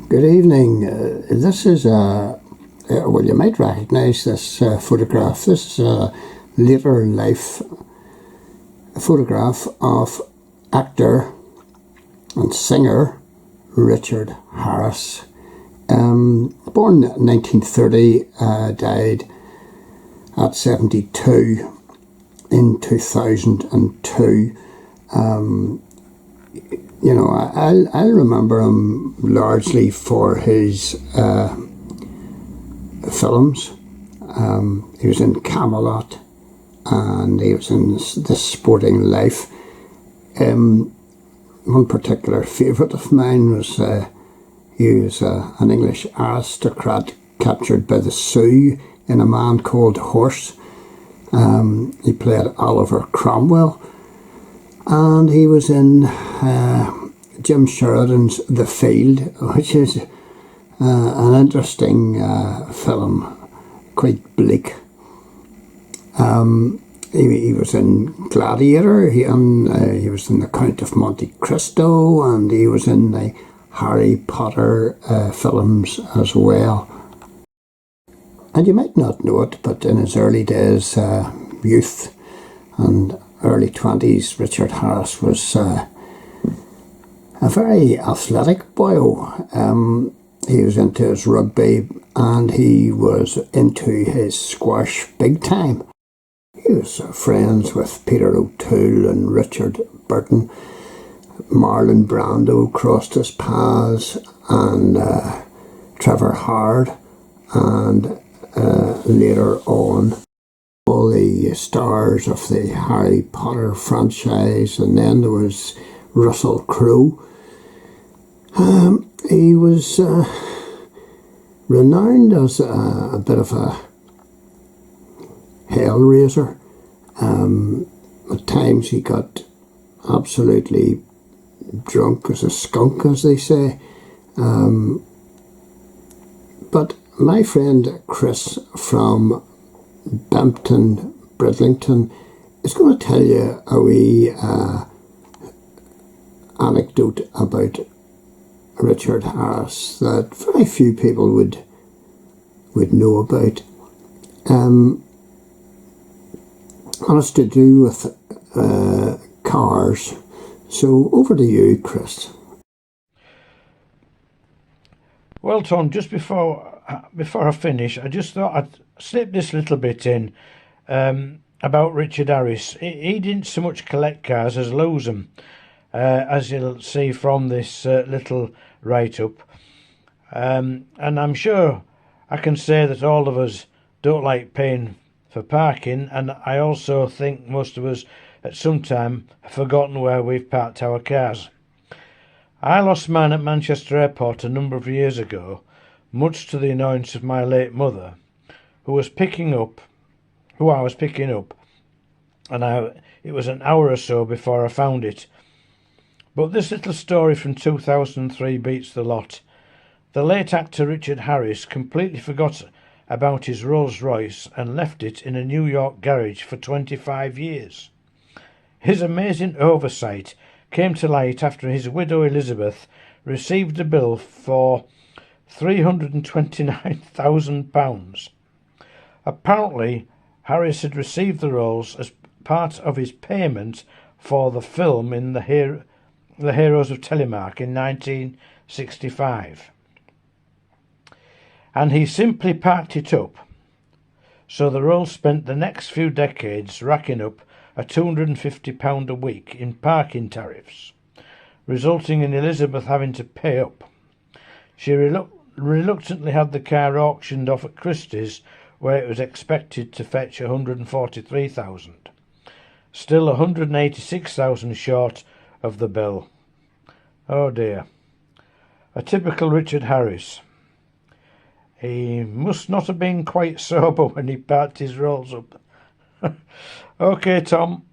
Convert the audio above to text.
Good evening. This is well, you might recognise this photograph. This is a later life photograph of actor and singer Richard Harris. Born 1930, died at 72 in 2002. You know, I'll remember him largely for his films. He was in Camelot and he was in The Sporting Life. One particular favourite of mine was he was an English aristocrat captured by the Sioux in A Man Called Horse. He played Oliver Cromwell. And he was in Jim Sheridan's The Field, which is an interesting film, quite bleak. He was in Gladiator, he was in The Count of Monte Cristo, and he was in the Harry Potter films as well. And you might not know it, but in his early days, youth and early 20s, Richard Harris was a very athletic boyo. He was into his rugby and he was into his squash big time. He was friends with Peter O'Toole and Richard Burton. Marlon Brando crossed his paths, and Trevor Howard, and later on all the stars of the Harry Potter franchise, and then there was Russell Crowe. He was renowned as a bit of a hellraiser. At times he got absolutely drunk as a skunk, as they say. But my friend Chris from Bempton Bridlington is going to tell you a wee anecdote about Richard Harris that very few people would know about. And it's to do with cars. So over to you, Chris. Well, Tom, just before I finish, I just thought I'd slip this little bit in about Richard Harris. He didn't so much collect cars as lose them, as you'll see from this little write-up. And I'm sure I can say that all of us don't like paying for parking, and I also think most of us at some time have forgotten where we've parked our cars. I lost mine at Manchester Airport a number of years ago, much to the annoyance of my late mother, who I was picking up, and it was an hour or so before I found it. But this little story from 2003 beats the lot. The late actor Richard Harris completely forgot about his Rolls Royce and left it in a New York garage for 25 years. His amazing oversight came to light after his widow Elizabeth received a bill for £329,000. Apparently, Harris had received the rolls as part of his payment for the film in The Heroes of Telemark in 1965. And he simply packed it up. So the rolls spent the next few decades racking up a £250 a week in parking tariffs, resulting in Elizabeth having to pay up. She reluctantly had the car auctioned off at Christie's, where it was expected to fetch £143,000, still £186,000 short of the bill. Oh dear. A typical Richard Harris. He must not have been quite sober when he packed his rolls up. Okay, Tom.